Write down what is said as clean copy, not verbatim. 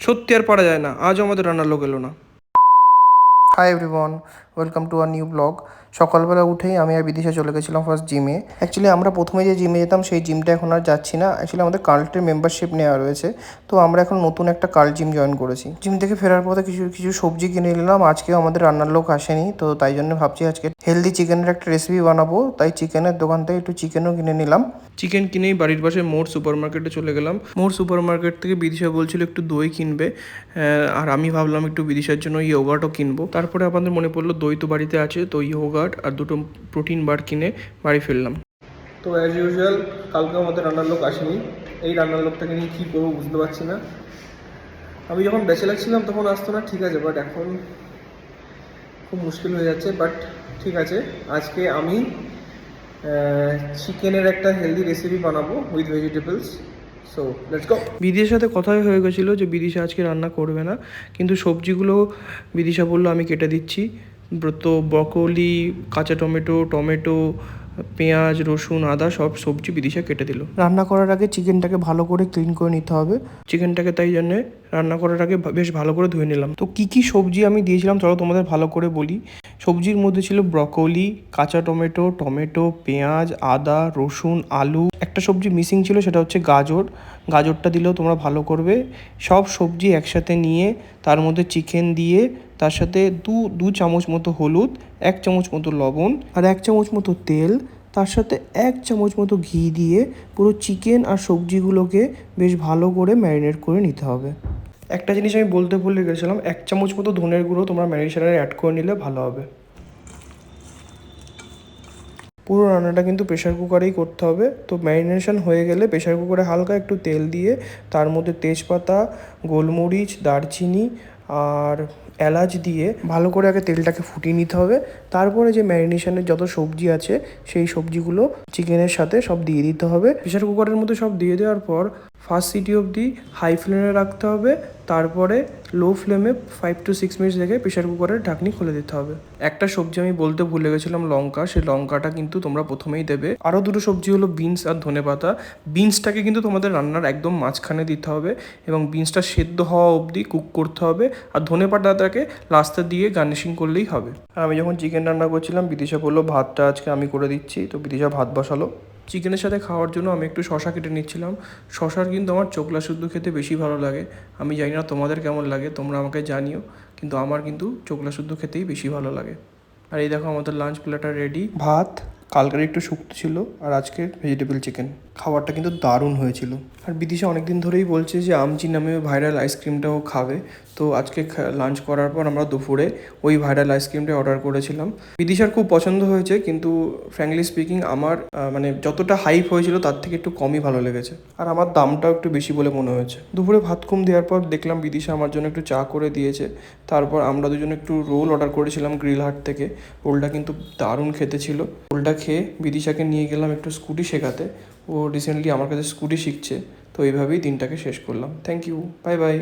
সত্যি আর পারা যায় না, আজও আমাদের রান্নার লোক এলো না। Hi everyone, welcome to our new blog. সকালবেলা উঠেই আমি আর বিদিশা চলে গেছিলাম ফার্স্ট জিমে। অ্যাকচুয়ালি আমরা প্রথমে যে জিমে যেতাম সেই জিমটা এখন আর যাচ্ছি না। অ্যাকচুয়ালি আমাদের কার্ল্টের মেম্বারশিপ নেওয়া রয়েছে, তো আমরা এখন নতুন একটা কার্ল্ট জিম জয়েন করেছি। জিম থেকে ফেরার পথে কিছু কিছু সবজি কিনে নিলাম। আজকেও আমাদের রান্নার লোক আসেনি, তো তাই জন্য ভাবছি আজকে হেলদি চিকেনের একটা রেসিপি বানাবো। তাই চিকেনের দোকান থেকে একটু চিকেনও কিনে নিলাম। চিকেন কিনেই বাড়ির পাশে মোর সুপার মার্কেটে চলে গেলাম। মোর সুপার মার্কেট থেকে বিদিশা বলছিল একটু দই কিনবে, আর আমি ভাবলাম একটু বিদিশার জন্য ইয়োগার্টও কিনবো। তারপরে আমাদের মনে পড়লো দই তো বাড়িতে আছে, তো ইয়োগার্ট আর দুটো প্রোটিন বার কিনে বাড়ি ফিরলাম। তো অ্যাজ ইউজুয়াল কালকে আমাদের রান্নার লোক আসেনি। এই রান্নার লোকটাকে নিয়ে কী করবো বুঝতে পারছি না। আমি যখন ব্যাচেলার ছিলাম তখন আসতো না, ঠিক আছে, বাট এখন খুব মুশকিল হয়ে যাচ্ছে। বাট ঠিক আছে, আজকে আমি চিকেনের একটা হেলদি রেসিপি বানাবো with vegetables. So let's go. বিদিশার সাথে কথাই হয়ে গেছিলো যে বিদিশা আজকে রান্না করবে না, কিন্তু সবজিগুলো বিদিশা বললো আমি কেটে দিচ্ছি। তো ব্রকোলি, কাঁচা টমেটো, পেঁয়াজ, রসুন, আদা সব সবজি বিদিশা কেটে দিল। রান্না করার আগে চিকেনটাকে ভালো করে ক্লিন করে নিতে হবে। চিকেনটাকে তাই জন্যে রান্না করার আগে বেশ ভালো করে ধুয়ে নিলাম। তো কী কী সবজি আমি দিয়েছিলাম চলো তোমাদের ভালো করে বলি। সবজির মধ্যে ছিল ব্রকোলি, কাঁচা টমেটো, পেঁয়াজ, আদা, রসুন, আলু। একটা সবজি মিসিং ছিল, সেটা হচ্ছে গাজর। গাজরটা দিলেও তোমরা ভালো করবে। সব সবজি একসাথে নিয়ে তার মধ্যে চিকেন দিয়ে তার সাথে দু চামচ মতো হলুদ, 1 চামচ মতো লবণ আর 1 চামচ মতো তেল, তার সাথে 1 চামচ মতো ঘি দিয়ে পুরো চিকেন আর সবজিগুলোকে বেশ ভালো করে ম্যারিনেট করে নিতে হবে। একটা জিনিস আমি বলতে ভুলে গেছিলাম, 1 চামচ মতো ধনের গুঁড়ো তোমরা ম্যারিনেশনে অ্যাড করে নিলে ভালো হবে। পুরো রান্নাটা কিন্তু প্রেশার কুকারেই করতে হবে। তো ম্যারিনেশন হয়ে গেলে প্রেশার কুকারে হালকা একটু তেল দিয়ে তার মধ্যে তেজপাতা, গোলমরিচ, দারচিনি আর এলাচ দিয়ে ভালো করে আগে তেলটাকে ফুটিয়ে নিতে হবে। তারপরে যে ম্যারিনেশনের যত সবজি আছে সেই সবজিগুলো চিকেনের সাথে সব দিয়ে দিতে হবে। প্রেশার কুকারের মধ্যে সব দিয়ে দেওয়ার পর ফার্স্ট সিটি অবধি হাই ফ্লেমে রাখতে হবে। তারপরে লো ফ্লেমে 5 to 6 মিনিটস রেখে প্রেশার কুকারের ঢাকনি খুলে দিতে হবে। একটা সবজি আমি বলতে ভুলে গেছিলাম, লঙ্কা। সেই লঙ্কাটা কিন্তু তোমরা প্রথমেই দেবে। আরও দুটো সবজি হলো বিনস আর ধনেপাতা। বিনসটাকে কিন্তু তোমাদের রান্নার একদম মাঝখানে দিতে হবে এবং বিনসটা সেদ্ধ হওয়া অবধি কুক করতে হবে। আর ধনেপাতাটাকে লাস্টে দিয়ে গার্নিশিং করলেই হবে। আমি যখন চিকেন রান্না করছিলাম বিদিশা বললো ভাতটা আজকে আমি করে দিচ্ছি, তো বিদিশা ভাত বসালো। চিকেনের সাথে খাওয়ার জন্য আমি একটু শশা কেটে নিচ্ছিলাম। শশার কিন্তু আমার চোখলা শুদ্ধ খেতে বেশি ভালো লাগে। আমি জানি না তোমাদের কেমন লাগে, তোমরা আমাকে জানিও, কিন্তু আমার কিন্তু চোখলা শুদ্ধ খেতেই বেশি ভালো লাগে। আর এই দেখো আমাদের লাঞ্চ প্লেটার রেডি। ভাত কালকের একটু শুক্তো ছিল আর আজকের ভেজিটেবল চিকেন। খাবারটা কিন্তু দারুণ হয়েছিল। আর বিদিশা অনেকদিন ধরেই বলছে যে আমচি নামে ভাইরাল আইসক্রিমটাও খাবে। তো আজকে লাঞ্চ করার পর আমরা দুপুরে ওই ভাইরাল আইসক্রিমটা অর্ডার করেছিলাম। বিদিশার খুব পছন্দ হয়েছে, কিন্তু ফ্র্যাঙ্কলি স্পিকিং আমার মানে যতটা হাইপ হয়েছিল তার থেকে একটু কমই ভালো লেগেছে। আর আমার দামটাও একটু বেশি বলে মনে হয়েছে। দুপুরে ভাত কম দেওয়ার পর দেখলাম বিদিশা আমার জন্য একটু চা করে দিয়েছে। তারপর আমরা দুজন একটু রোল অর্ডার করেছিলাম গ্রিল হাট থেকে। রোলটা কিন্তু দারুণ খেতে ছিল। রোলটা খেয়ে বিদিশাকে নিয়ে গেলাম একটু স্কুটি শেখাতে। ও রিসেন্টলি আমার কাছে স্কুটি শিখছে। তো এইভাবেই দিনটাকে শেষ করলাম। Thank you, bye by.